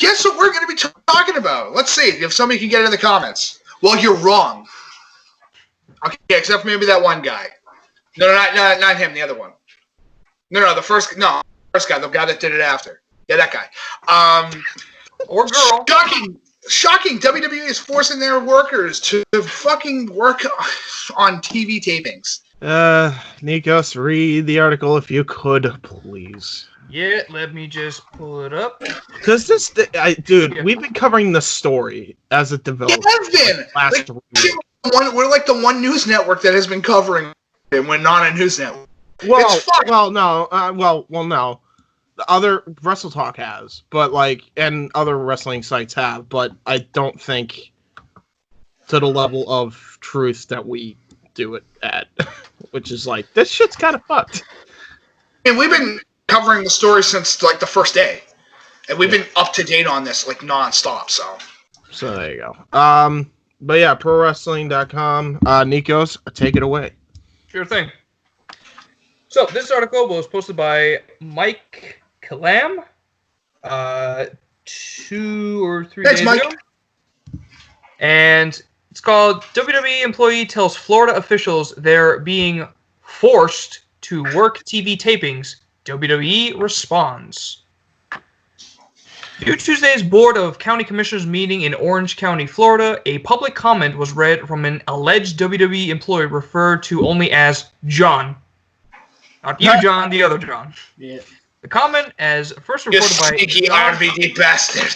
guess what we're going to be talking about? Let's see if somebody can get it in the comments. Well, you're wrong. Okay, except for maybe that one guy. No, not him. The other one. No, the first guy, the guy that did it after. Yeah, that guy. Or girl. Shocking. WWE is forcing their workers to fucking work on TV tapings. Nikos, read the article if you could, please. Yeah, let me just pull it up. Because we've been covering this story as it developed. It has been. We're like the one news network that has been covering it when not a news network. No. The other Wrestle Talk has, but and other wrestling sites have, but I don't think to the level of truth that we do it at, which is this shit's kind of fucked. And we've been covering the story since the first day, and we've been up to date on this nonstop. So there you go. But yeah, ProWrestling.com. Nikos, take it away. Sure thing. So this article was posted by Mike Kalam 2 or 3 days ago. And it's called WWE Employee Tells Florida Officials They're Being Forced to Work TV Tapings. WWE Responds. Due to Tuesday's Board of County Commissioners meeting in Orange County, Florida, a public comment was read from an alleged WWE employee referred to only as John. Not you, John, the other John. Yeah. The comment, as first reported by... You sneaky RVD bastard.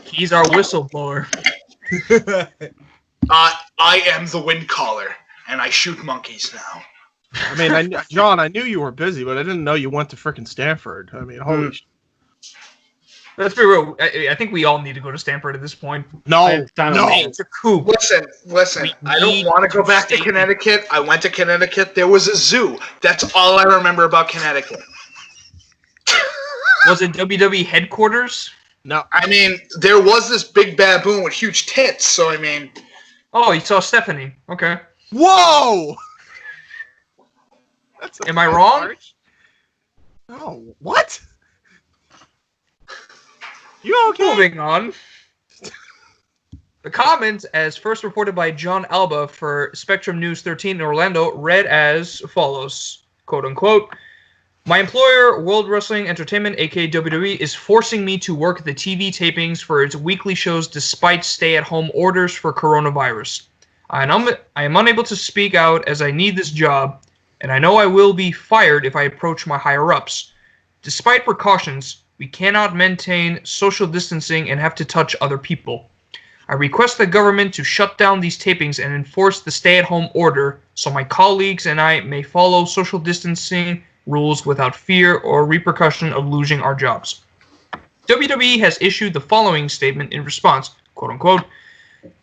He's our whistleblower. I am the wind caller, and I shoot monkeys now. I mean, John, I knew you were busy, but I didn't know you went to frickin' Stanford. I mean, holy shit. Let's be real. I think we all need to go to Stanford at this point. No. It's a coup. Listen. I don't want to go back to Connecticut. I went to Connecticut. There was a zoo. That's all I remember about Connecticut. Was it WWE headquarters? No. I mean, there was this big baboon with huge tits, so I mean... Oh, you saw Stephanie. Okay. Whoa! Am I wrong? No. What? You okay? Moving on. The comment, as first reported by John Alba for Spectrum News 13 in Orlando, read as follows, quote unquote, "My employer, World Wrestling Entertainment, aka WWE, is forcing me to work the TV tapings for its weekly shows despite stay-at-home orders for coronavirus. I am unable to speak out as I need this job, and I know I will be fired if I approach my higher-ups. Despite precautions, we cannot maintain social distancing and have to touch other people. I request the government to shut down these tapings and enforce the stay-at-home order so my colleagues and I may follow social distancing rules without fear or repercussion of losing our jobs." WWE has issued the following statement in response, quote unquote,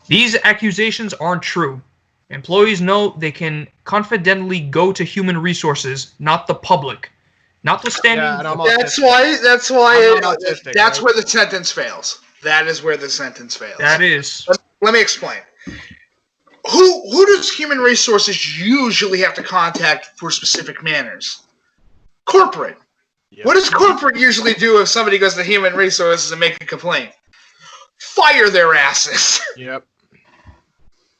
"These accusations aren't true. Employees know they can confidently go to human resources, not the public. Notwithstanding, that's where the sentence fails. That is where the sentence fails. That is. Let me explain. Who does human resources usually have to contact for specific manners? Corporate. Yep. What does corporate usually do if somebody goes to human resources and make a complaint? Fire their asses. Yep.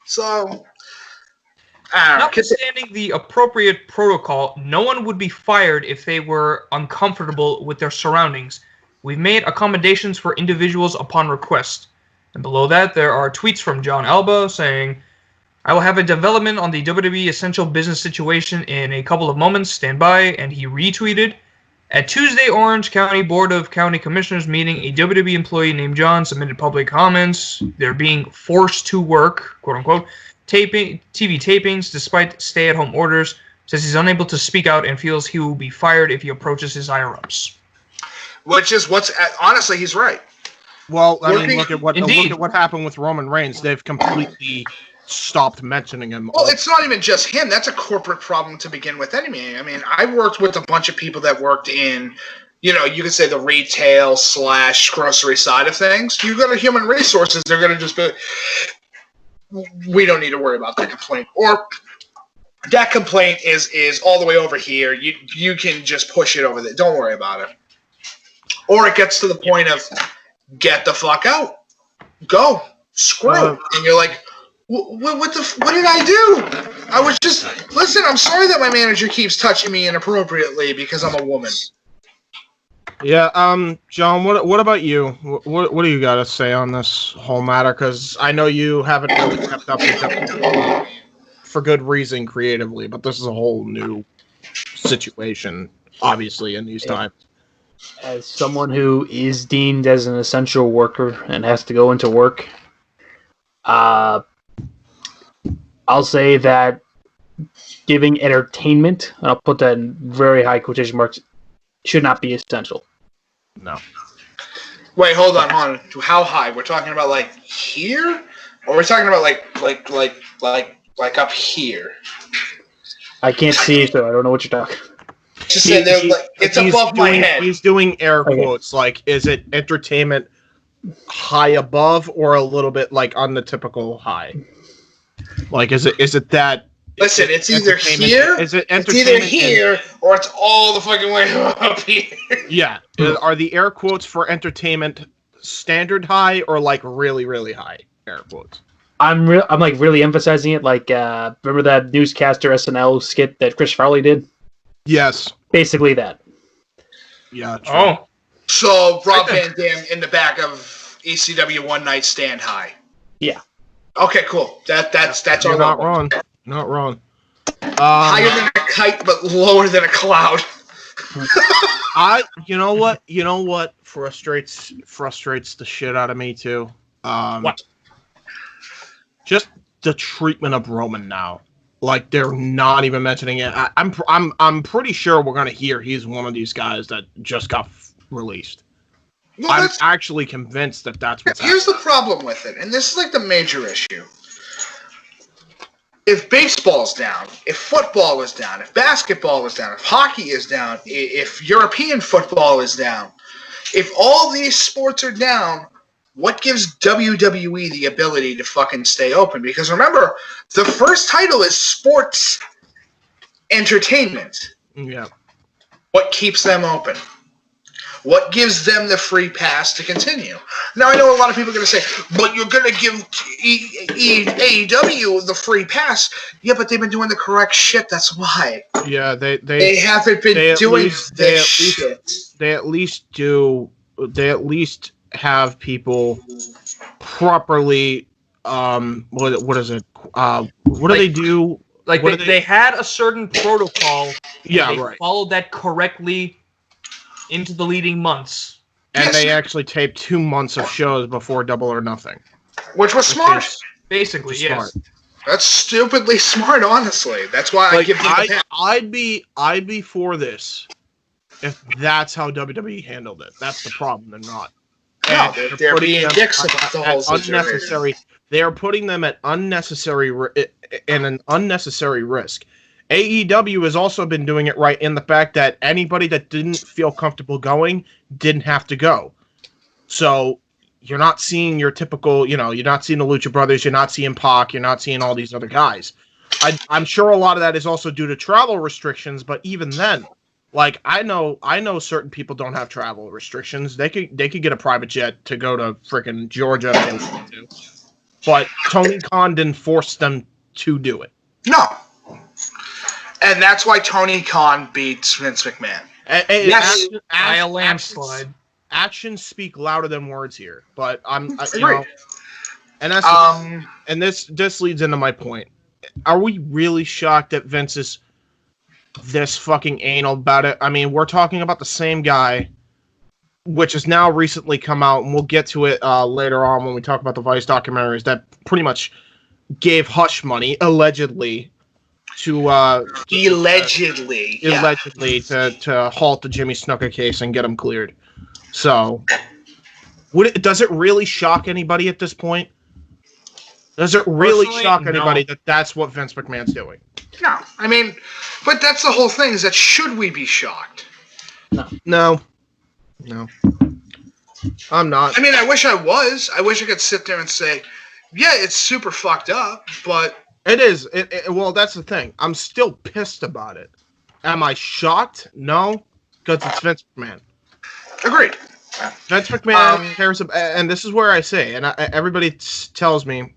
So... Notwithstanding the appropriate protocol, no one would be fired if they were uncomfortable with their surroundings. We've made accommodations for individuals upon request." And below that, there are tweets from John Alba saying, "I will have a development on the WWE essential business situation in a couple of moments. Stand by." And he retweeted, "At Tuesday Orange County Board of County Commissioners meeting, a WWE employee named John submitted public comments. They're being forced to work, quote unquote, TV tapings despite stay-at-home orders. Says he's unable to speak out and feels he will be fired if he approaches his higher-ups." Which is honestly, he's right. Well, I mean, look at what happened with Roman Reigns. They've completely stopped mentioning him. Well, it's not even just him. That's a corporate problem to begin with anyway. I mean, I worked with a bunch of people that worked in, you could say the retail / grocery side of things. You go to human resources, they're going to just be, we don't need to worry about that complaint. Or that complaint is all the way over here. You can just push it over there. Don't worry about it. Or it gets to the point of, get the fuck out. Go. Screw. And you're like, what did I do? I was just, listen, I'm sorry that my manager keeps touching me inappropriately because I'm a woman. Yeah, John, what about you? What do you got to say on this whole matter? Because I know you haven't really kept up with WWE for good reason creatively, but this is a whole new situation, obviously, in these times. As someone who is deemed as an essential worker and has to go into work, I'll say that giving entertainment, and I'll put that in very high quotation marks, should not be essential. No. Wait, hold on. How high? We're talking about like here, or we're talking about like up here? I can't see, so I don't know what you're talking. Just say there, like it's above my head. He's doing air quotes. Like, is it entertainment high above or a little bit like on the typical high? Like, is it that? Listen, it's either here. Is it it's either here or it's all the fucking way up here. Yeah. Are the air quotes for entertainment standard high or like really, really high air quotes? I'm like really emphasizing it. Like, remember that newscaster SNL skit that Chris Farley did? Yes. Basically that. Yeah. True. Oh. So Rob Van Dam in the back of ECW One Night Stand high. Yeah. Okay, cool. That's You're all. not wrong. Not wrong. Higher than a kite, but lower than a cloud. You know what frustrates the shit out of me too. What? Just the treatment of Roman now. Like, they're not even mentioning it. I'm pretty sure we're gonna hear he's one of these guys that just got released. Well, I'm actually convinced that that's what's here's the problem with it, and this is like the major issue. If baseball's down, if football is down, if basketball is down, if hockey is down, if European football is down, if all these sports are down, what gives WWE the ability to fucking stay open? Because remember, the first title is sports entertainment. Yeah. What keeps them open? What gives them the free pass to continue? Now, I know a lot of people are going to say, but you're going to give AEW the free pass. Yeah, but they've been doing the correct shit. That's why. Yeah, they haven't been doing this shit. They at least do. They at least have people properly. What is it? What do they do? Like they had a certain protocol. Yeah, they right. Followed that correctly into the leading months. And they actually taped 2 months of shows before Double or Nothing. Which was smart. Basically, yes. Smart. That's stupidly smart, honestly. That's why I give them the pass. I'd be for this if that's how WWE handled it. That's the problem. They're not. No, they're being dicks about the whole unnecessary. They are putting them at unnecessary in an unnecessary risk. AEW has also been doing it right in the fact that anybody that didn't feel comfortable going didn't have to go. So you're not seeing your typical, you're not seeing the Lucha Brothers, you're not seeing Pac, you're not seeing all these other guys. I'm sure a lot of that is also due to travel restrictions, but even then, like I know certain people don't have travel restrictions. They could get a private jet to go to freaking Georgia if they wanted to. But Tony Khan didn't force them to do it. No. And that's why Tony Khan beats Vince McMahon. Yes, by a landslide. Actions speak louder than words here, but and that's and this leads into my point. Are we really shocked that Vince is this fucking anal about it? I mean, we're talking about the same guy, which has now recently come out, and we'll get to it later on when we talk about the Vice documentaries that pretty much gave hush money allegedly to to halt the Jimmy Snuka case and get him cleared. So, does it really shock anybody at this point? Does it really shock anybody that that's what Vince McMahon's doing? No, I mean, but that's the whole thing. Is that should we be shocked? No. I'm not. I mean, I wish I was. I wish I could sit there and say, yeah, it's super fucked up, but it is. Well, that's the thing. I'm still pissed about it. Am I shocked? No, because it's Vince McMahon. Agreed. Vince McMahon cares about, and this is where I say, and everybody tells me,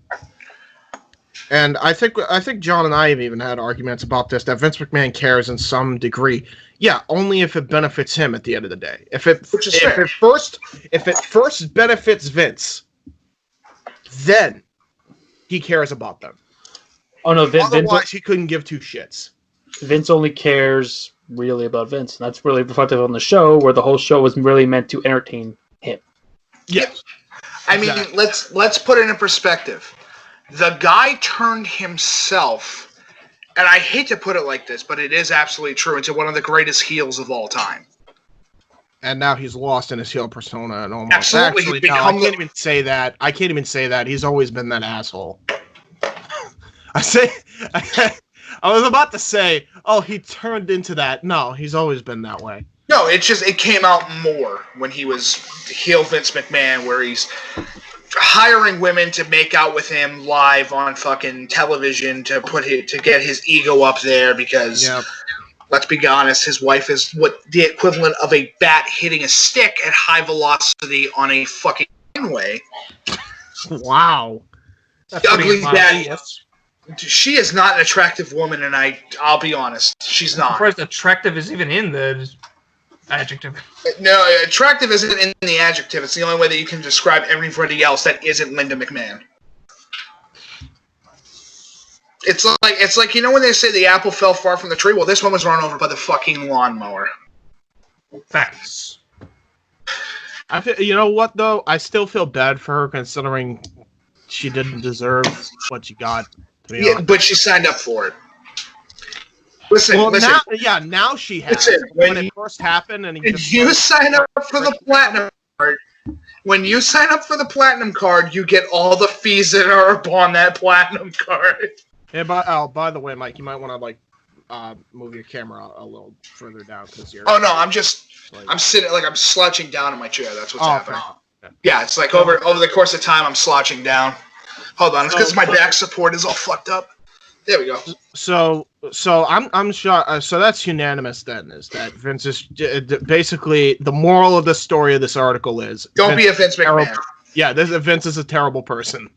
and I think John and I have even had arguments about this, that Vince McMahon cares in some degree. Yeah, only if it benefits him at the end of the day. If it first benefits Vince, then he cares about them. Oh no, Otherwise he couldn't give two shits. Vince only cares really about Vince, and that's really reflective on the show, where the whole show was really meant to entertain him. Yes. I mean, let's put it in perspective. The guy turned himself, and I hate to put it like this, but it is absolutely true, into one of the greatest heels of all time. And now he's lost in his heel persona and almost. Absolutely. Actually, no, I can't even say that. I can't even say that. He's always been that asshole. I was about to say, oh, he turned into that. No, he's always been that way. No, it came out more when he was heel Vince McMahon, where he's hiring women to make out with him live on fucking television to get his ego up there because, let's be honest, his wife is what the equivalent of a bat hitting a stick at high velocity on a fucking way. Wow. That's ugly bat. Yes. She is not an attractive woman, and I'll be honest, she's not. I'm surprised attractive is even in the adjective. No, attractive isn't in the adjective. It's the only way that you can describe everybody else that isn't Linda McMahon. It's like when they say the apple fell far from the tree. Well, this one was run over by the fucking lawnmower. Facts. You know what though? I still feel bad for her considering she didn't deserve what she got. Yeah, but she signed up for it. Listen. Now she has. When it first happened, and you sign up for the platinum card. When you sign up for the platinum card, you get all the fees that are upon that platinum card. Yeah, by the way, Mike, you might want to move your camera a little further down because you're. Oh no, I'm sitting I'm slouching down in my chair. That's what's happening. Yeah, it's like over the course of time, I'm slouching down. Hold on, it's because my back support is all fucked up. There we go. So I'm sure. So that's unanimous then. Is that Vince is basically the moral of the story of this article is don't be a Vince McMahon. Yeah, Vince is a terrible person.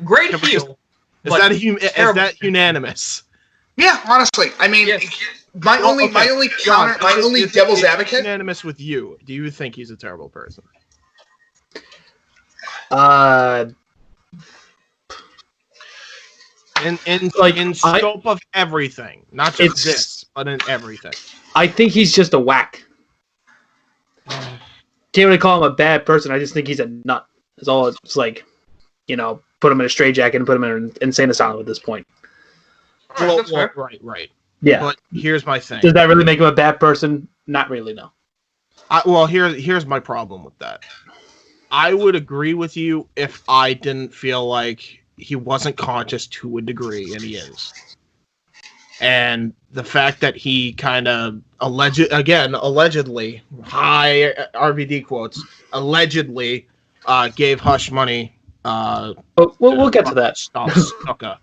Great heel. Is that unanimous? Yeah, honestly, I mean, yes. my only devil's advocate. Unanimous with you. Do you think he's a terrible person? In scope of everything, not just this, but in everything. I think he's just a whack. Can't really call him a bad person. I just think he's a nut. That's all. It's like, put him in a straitjacket and put him in an insane asylum at this point. Right. Yeah. But here's my thing. Does that really make him a bad person? Not really, no. Here's my problem with that. I would agree with you if I didn't feel like he wasn't conscious to a degree, and he is. And the fact that he kind of allegedly, high RVD quotes, allegedly gave hush money. We'll get to that. Snuka.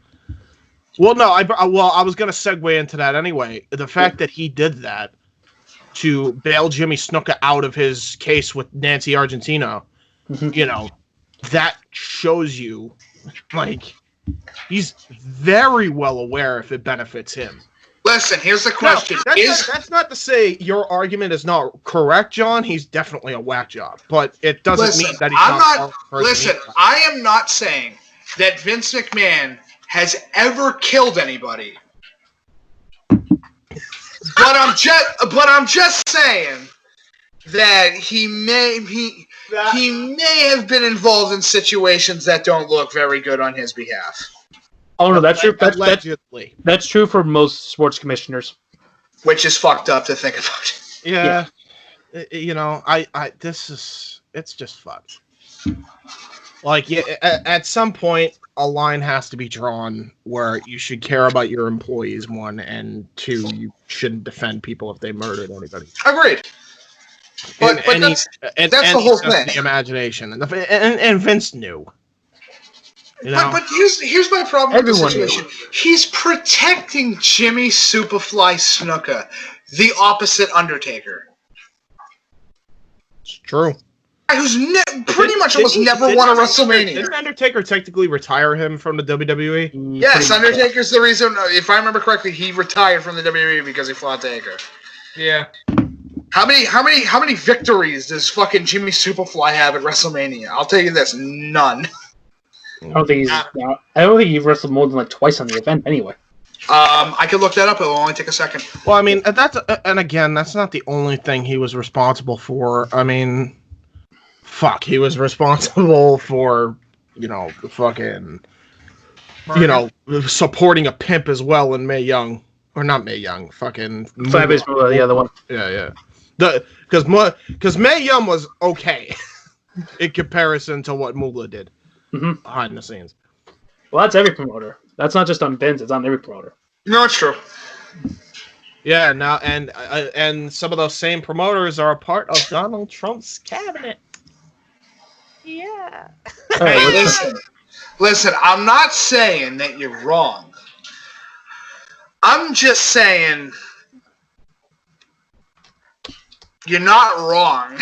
Well, no, I was going to segue into that anyway. The fact that he did that to bail Jimmy Snuka out of his case with Nancy Argentino, that shows you, like, he's very well aware if it benefits him. Listen, here's the question. Now, that's not to say your argument is not correct, John. He's definitely a whack job, but it doesn't mean that he's not. Listen, I am not saying that Vince McMahon has ever killed anybody, but I'm just saying that he may have been involved in situations that don't look very good on his behalf. Oh no, that's true. Allegedly. That's true for most sports commissioners. Which is fucked up to think about. Yeah. It's just fucked. Like, at some point, a line has to be drawn where you should care about your employees, one, and two, you shouldn't defend people if they murdered anybody. Agreed. But that's the whole thing. The imagination, and Vince knew. But here's my problem with the situation. He's protecting Jimmy Superfly Snuka, the opposite Undertaker. It's true. Who's pretty much almost never won a WrestleMania. Didn't Undertaker technically retire him from the WWE? Yes, Undertaker's the reason. If I remember correctly, he retired from the WWE because he fought Taker. Yeah. How many victories does fucking Jimmy Superfly have at WrestleMania? I'll tell you this, none. I don't think he's wrestled more than like twice on the event anyway. I could look that up. It'll only take a second. Well, I mean, that's not the only thing he was responsible for. I mean, fuck, he was responsible for, the fucking, supporting a pimp as well in Mae Young. Or not Mae Young, fucking... Fabulous Moolah, the other one. Yeah. Because Mae Young was okay in comparison to what Moolah did behind the scenes. Well, that's every promoter. That's not just on Vince, it's on every promoter. No, it's true. Yeah, now and some of those same promoters are a part of Donald Trump's cabinet. Yeah. Hey, listen, I'm not saying that you're wrong. I'm just saying you're not wrong.